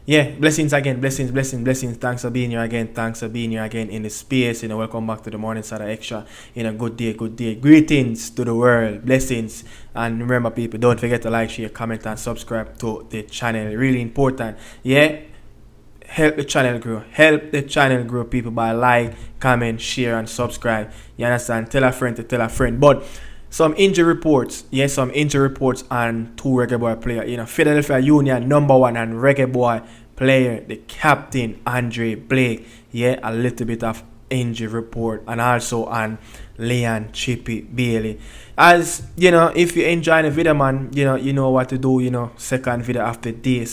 Yeah, blessings again, blessings. Thanks for being here again. Thanks for being here again in the space. Welcome back to the Morning Side Extra. Good day, good day. Greetings to the world, blessings. And remember, people, don't forget to like, share, comment, and subscribe to the channel. Really important. Yeah, help the channel grow. Help the channel grow, people, by like, comment, share, and subscribe. You understand? Tell a friend to tell a friend. But some injury reports, yes, some injury reports on two reggae boy players. Philadelphia Union #1 and reggae boy player, the captain Andre Blake. Yeah, a little bit of injury report, and also on Leon Chippy Bailey. As if you enjoy the video, man, you know what to do. Second video after day.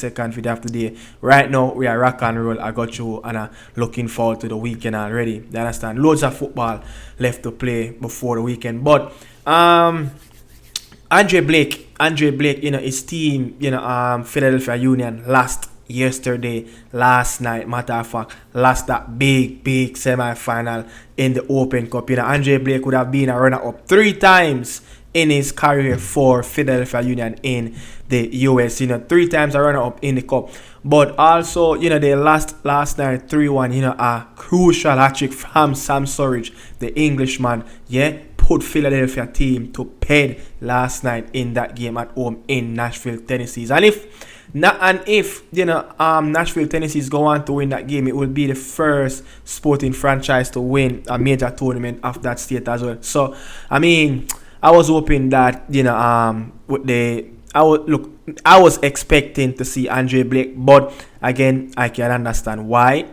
Right now we are rock and roll. I got you, and I'm looking forward to the weekend already. You understand? Loads of football left to play before the weekend, but Andre Blake, his team, Philadelphia Union lost last night, matter of fact, lost that big semi-final in the Open Cup. Andre Blake would have been a runner-up 3 times in his career for Philadelphia Union in the US. 3 times a runner-up in the cup. But also, they lost last night 3-1, a crucial hat-trick from Sam Surridge, the Englishman, put Philadelphia team to bed last night in that game at home in Nashville, Tennessee. And if Nashville, Tennessee go on to win that game, it will be the first sporting franchise to win a major tournament of that state as well. So, I was hoping that I was expecting to see Andre Blake, but again, I can understand why.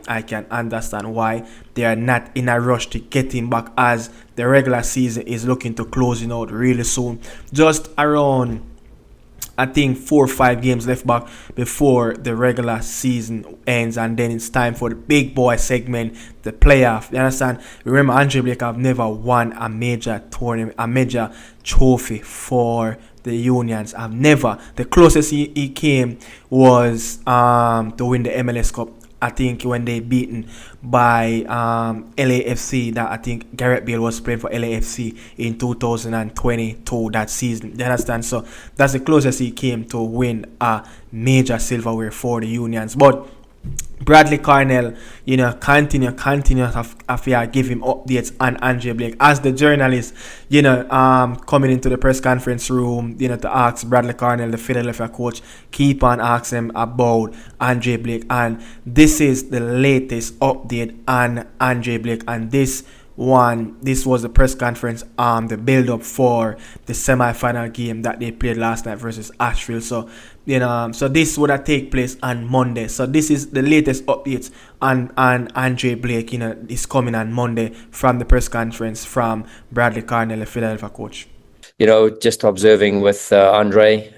They are not in a rush to get him back, as the regular season is looking to closing out really soon. Just around, I think, 4 or 5 games left back before the regular season ends, and then it's time for the big boy segment, the playoff. You understand? Remember, Andre Blake have never won a major tournament, a major trophy for the Unions. I've never. The closest he came was to win the MLS Cup. I think when they beaten by LAFC, that I think Gareth Bale was playing for LAFC in 2022 that season. You understand? So that's the closest he came to win a major silverware for the Unions. But Bradley Cornell, continue to give him updates on Andre Blake as the journalist, coming into the press conference room, to ask Bradley Cornell, the Philadelphia coach, keep on asking him about Andre Blake. And this is the latest update on Andre Blake. And this was the press conference, the build up for the semi-final game that they played last night versus Asheville. So so this would have take place on Monday. So this is the latest updates on Andre Blake. Is coming on Monday from the press conference from Bradley Cornell, the Philadelphia coach. Just observing with Andre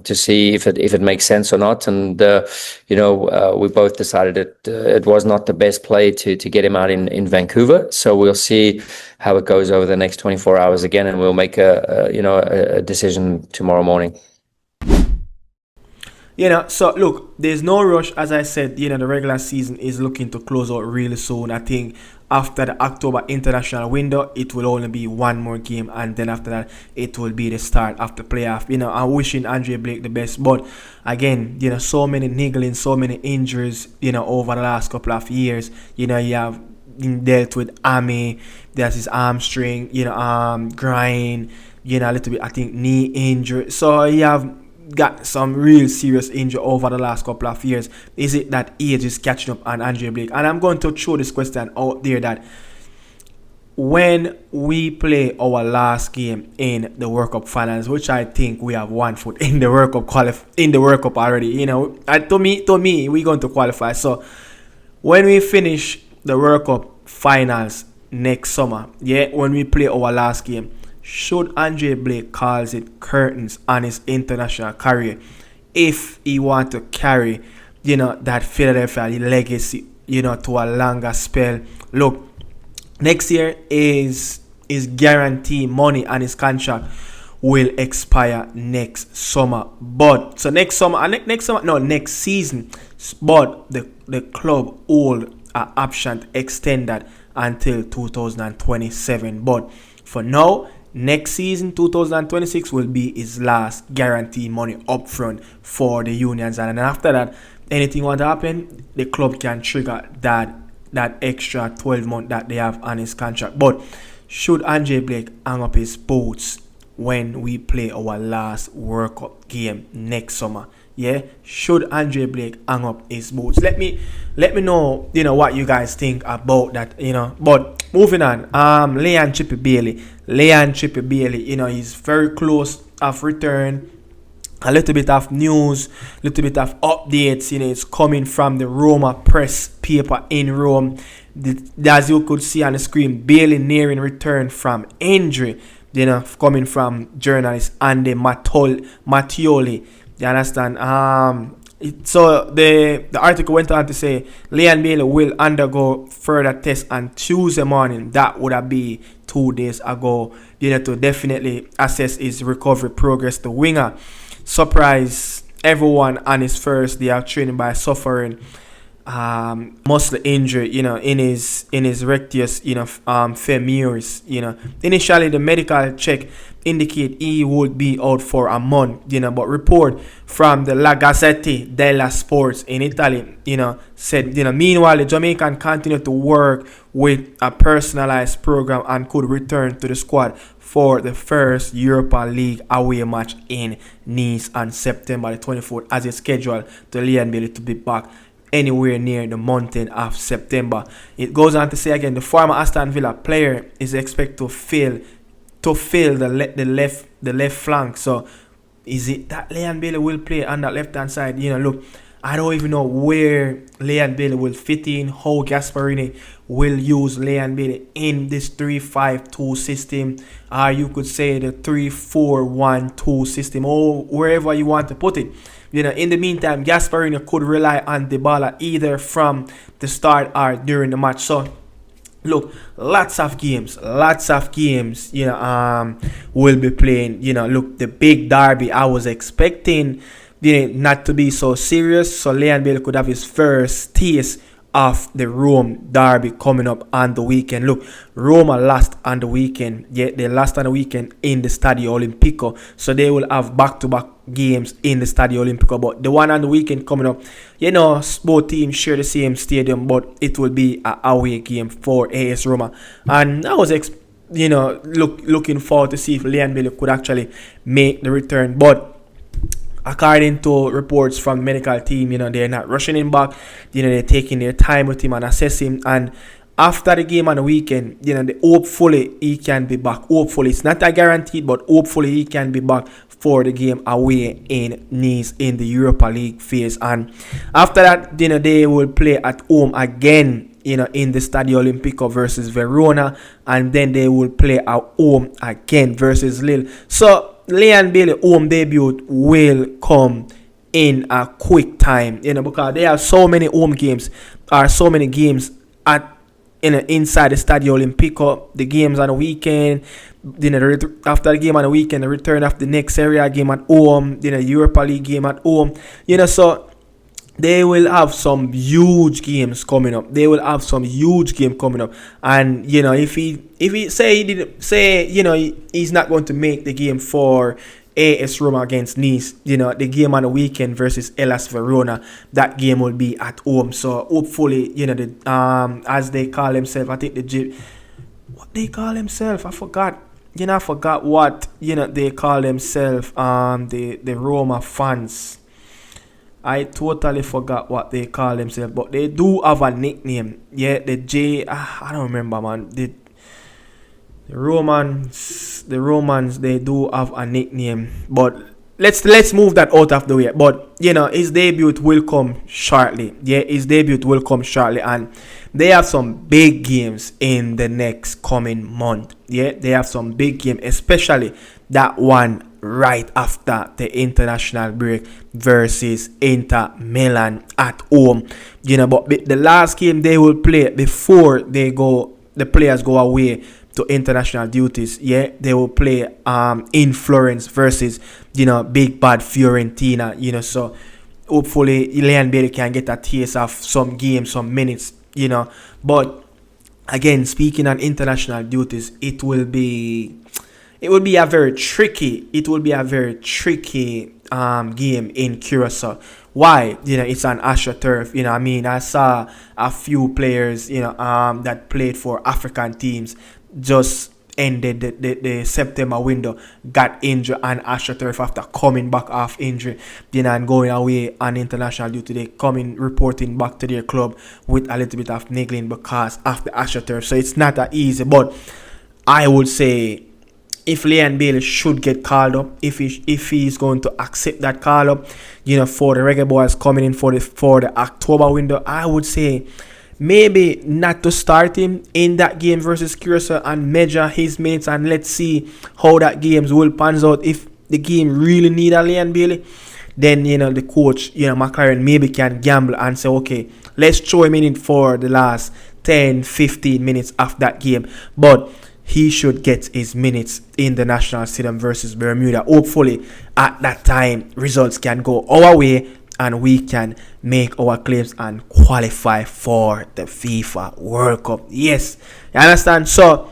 to see if it makes sense or not. And, we both decided it was not the best play to get him out in Vancouver. So we'll see how it goes over the next 24 hours again, and we'll make a decision tomorrow morning. So look, there's no rush. As I said, the regular season is looking to close out really soon. I think after the October international window, it will only be 1 more game, and then after that, it will be the start of the playoff. I'm wishing Andre Blake the best, but again, so many niggling, so many injuries, over the last couple of years. You have dealt with Ame, there's his hamstring, grind, a little bit, I think, knee injury. So you have got some real serious injury over the last couple of years. Is it that age is catching up on Andre Blake? And I'm going to throw this question out there, that when we play our last game in the World Cup finals, which I think we have 1 foot in the World Cup already, to me we're going to qualify. So when we finish the World Cup finals next summer, when we play our last game, should Andre Blake calls it curtains on his international career, if he want to carry, that Philadelphia legacy, to a longer spell? Look, next year is guaranteed money, and his contract will expire next summer. But so next season. But the club hold an option to extend that until 2027. But for now, next season, 2026, will be his last guaranteed money upfront for the Unions, and after that, anything want to happen, the club can trigger that extra 12 months that they have on his contract. But should Andre Blake hang up his boots when we play our last World Cup game next summer? Yeah, should Andre Blake hang up his boots? Let me know, what you guys think about that, But moving on, Leon Chippy Bailey, he's very close of return. A little bit of news, little bit of updates, it's coming from the Roma press paper in Rome. As you could see on the screen, Bailey nearing return from injury, coming from journalist Andy Mattioli. You understand? So the article went on to say Leon Bailey will undergo further tests on Tuesday morning. That would have been 2 days ago. To definitely assess his recovery progress. The winger surprised everyone on his first day of training by suffering muscle injury, in his rectus, femoris. Initially the medical check indicate he would be out for a month, but report from the La Gazzetta della Sports in Italy, said, meanwhile the Jamaican continued to work with a personalized program and could return to the squad for the first Europa League away match in Nice on September the 24th, as it's scheduled to Leon Bailey to be back anywhere near the mountain of September. It goes on to say again, the former Aston Villa player is expected to fill the left flank. So is it that Leon Bailey will play on that left hand side? Look, I don't even know where Leon Bailey will fit in, how Gasparini will use Leon Bailey in this 3-5-2 system, or you could say the 3-4-1-2 system, or wherever you want to put it. In the meantime, Gasparini could rely on Dybala either from the start or during the match. So look, lots of games, will be playing. Look, the big derby, I was expecting not to be so serious. So Leon Bailey could have his first taste of the Rome derby coming up on the weekend. Look, Roma lost on the weekend. Yeah, they lost on the weekend in the Stadio Olimpico. So they will have back-to-back games in the Stadio Olimpico. But the one on the weekend coming up, both teams share the same stadium, but it will be an away game for AS Roma. And I was looking forward to see if Leon Bailey could actually make the return. But according to reports from the medical team, they're not rushing him back. They're taking their time with him and assessing him. And after the game on the weekend, hopefully he can be back. Hopefully, it's not a guaranteed, but hopefully he can be back for the game away in Nice in the Europa League phase. And after that, they will play at home again, in the Stadio Olimpico versus Verona, and then they will play at home again versus Lille. So Leon Bailey home debut will come in a quick time, because there are so many home games, or so many games inside the Stadio Olimpico. The games on the weekend, after the game on the weekend, the return of the next Seria A game at home, Europa League game at home, so they will have some huge games coming up. And if he say he's not going to make the game for AS Roma against Nice, the game on the weekend versus Hellas Verona, that game will be at home. So hopefully, as they call themselves, I think what they call themselves, I forgot. I forgot what they call themselves. The Roma fans. I totally forgot what they call themselves, but they do have a nickname. Yeah, the J. I don't remember, man. The Romans, they do have a nickname. But let's move that out of the way. But his debut will come shortly. And they have some big games in the next coming month. Yeah, they have some big games, especially that one right after the international break versus Inter Milan at home. But the last game they will play before the players go away to international duties, they will play in Florence versus big bad Fiorentina. So hopefully Leon Bailey can get a taste of some games, some minutes, but again, speaking on international duties, it will be a very tricky game in Curacao Why? It's an AstroTurf. I saw a few players, that played for African teams just ended the September window, got injured on AstroTurf after coming back off injury, and going away on international duty. They coming reporting back to their club with a little bit of niggling because of the AstroTurf. So it's not that easy. But I would say if Leon Bailey should get called up, if he's going to accept that call up, for the reggaeboyz coming in for the October window, I would say maybe not to start him in that game versus Curacao and measure his minutes, and let's see how that games will pans out. If the game really need a Leon Bailey, then the coach, McLaren maybe can gamble and say, okay, let's throw him in for the last 10-15 minutes of that game. But he should get his minutes in the National Stadium versus Bermuda. Hopefully at that time results can go our way and we can make our claims and qualify for the FIFA World Cup. Yes, you understand? So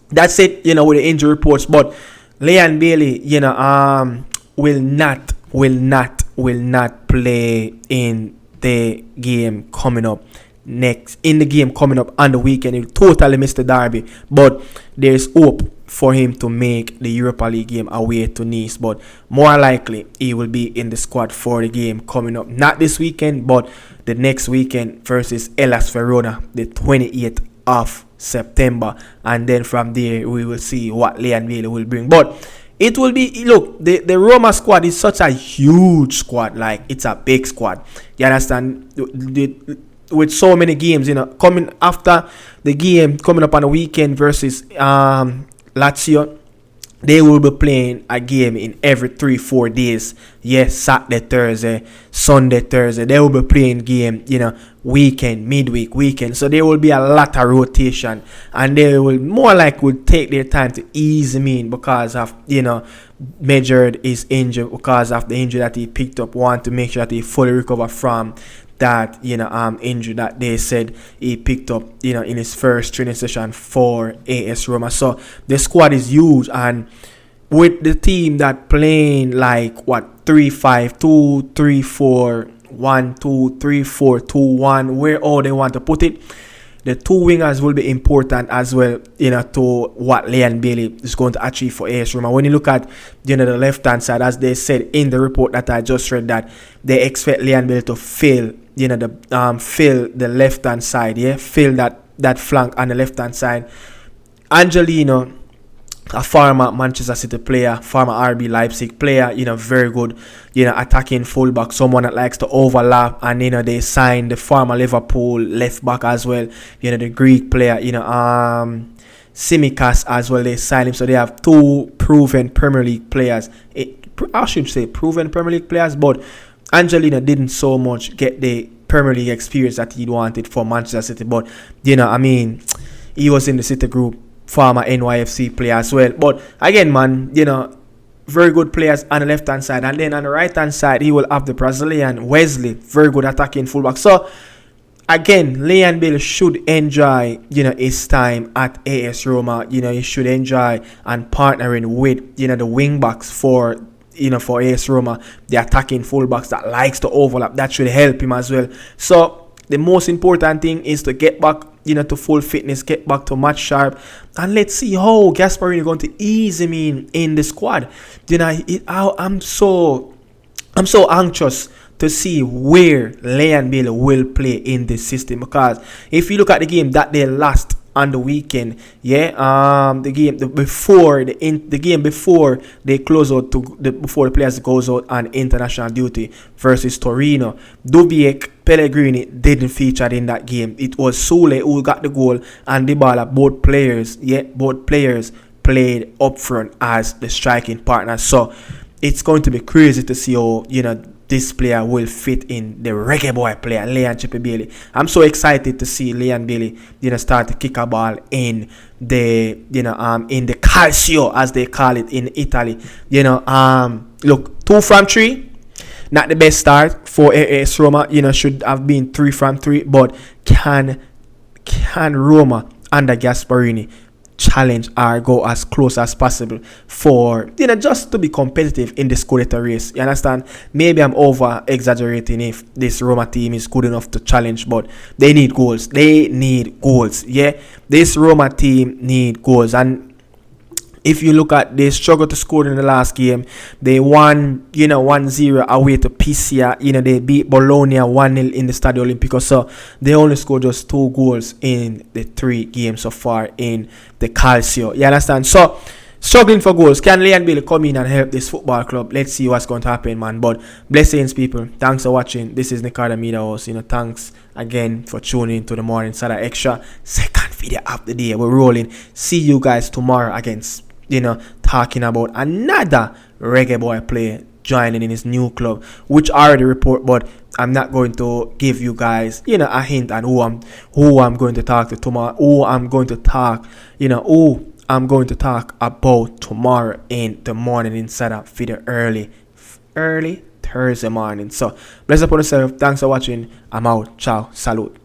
that's it, with the injury reports. But Leon Bailey, will not play in the game coming up on the weekend. He'll totally miss the derby, but there's hope for him to make the Europa League game away to Nice. But more likely he will be in the squad for the game coming up, not this weekend but the next weekend versus Hellas Verona, the 28th of September. And then from there we will see what Leon Bailey will bring. But it will be, look, the Roma squad is such a huge squad. Like, it's a big squad, you understand? With so many games, coming after the game coming up on the weekend versus Lazio, they will be playing a game in every 3-4 days. Yes, Saturday, Thursday, Sunday, Thursday. They will be playing game, weekend, midweek, weekend. So there will be a lot of rotation, and they will more like would take their time to ease him in because of Measured is injured, because of the injury that he picked up. Want to make sure that he fully recover from that injury that they said he picked up in his first training session for AS Roma. So the squad is huge, and with the team that playing like 3-5-2, 3-4-1-2, 3-4-2-1, where all they want to put it, the two wingers will be important as well, to what Leon Bailey is going to achieve for AS Roma. When you look at, the left-hand side, as they said in the report that I just read, that they expect Leon Bailey to fill, fill the left-hand side, fill that flank on the left-hand side. Angelino, a former Manchester City player, former RB Leipzig player, very good, attacking fullback, someone that likes to overlap. And they signed the former Liverpool left back as well, the Greek player, Tsimikas as well. They signed him, so they have two proven Premier League players. I should say proven Premier League players, but Angelino didn't so much get the Premier League experience that he wanted for Manchester City. But he was in the City group, former NYFC player as well. But again, man, very good players on the left hand side, and then on the right hand side he will have the Brazilian Wesley, very good attacking fullback. So again, Leon Bailey should enjoy his time at AS Roma. He should enjoy and partnering with the wing backs for AS Roma, the attacking fullbacks that likes to overlap. That should help him as well. So the most important thing is to get back to full fitness, get back to match sharp, and let's see how Gasparini is going to ease him in the squad. I'm so anxious to see where Leon Bailey will play in this system, because if you look at the game that they lost on the weekend, the game before they close out before the players goes out on international duty versus Torino, Dubiek, Pellegrini didn't feature in that game. It was Sule who got the goal and Dybala. Both players played up front as the striking partners. So it's going to be crazy to see how this player will fit in the reggae boy player, Leon Chippy Bailey. I'm so excited to see Leon Bailey, start to kick a ball in the, in the calcio, as they call it in Italy. Look, 2 from 3, not the best start for AS Roma. Should have been 3 from 3, but can Roma under Gasparini challenge or go as close as possible for, just to be competitive in the Scudetto race. You understand? Maybe I'm over exaggerating if this Roma team is good enough to challenge, but they need goals. They need goals. Yeah, this Roma team need goals. And if you look at, they struggled to score in the last game. They won, 1-0 away to Pisa. They beat Bologna 1-0 in the Stadio Olimpico. So they only scored just 2 goals in the 3 games so far in the Calcio. You understand? So struggling for goals. Can Leon Bailey come in and help this football club? Let's see what's going to happen, man. But blessings, people. Thanks for watching. This is Nicardo Media House. Thanks again for tuning in to the Morning Sada Extra. Second video of the day. We're rolling. See you guys tomorrow against, talking about another reggae boy player joining in his new club, which I already report, but I'm not going to give you guys, a hint on who I'm going to talk to tomorrow, who I'm going to talk about tomorrow in the morning inside of video early Thursday morning. So bless upon yourself. Thanks for watching. I'm out. Ciao. Salute.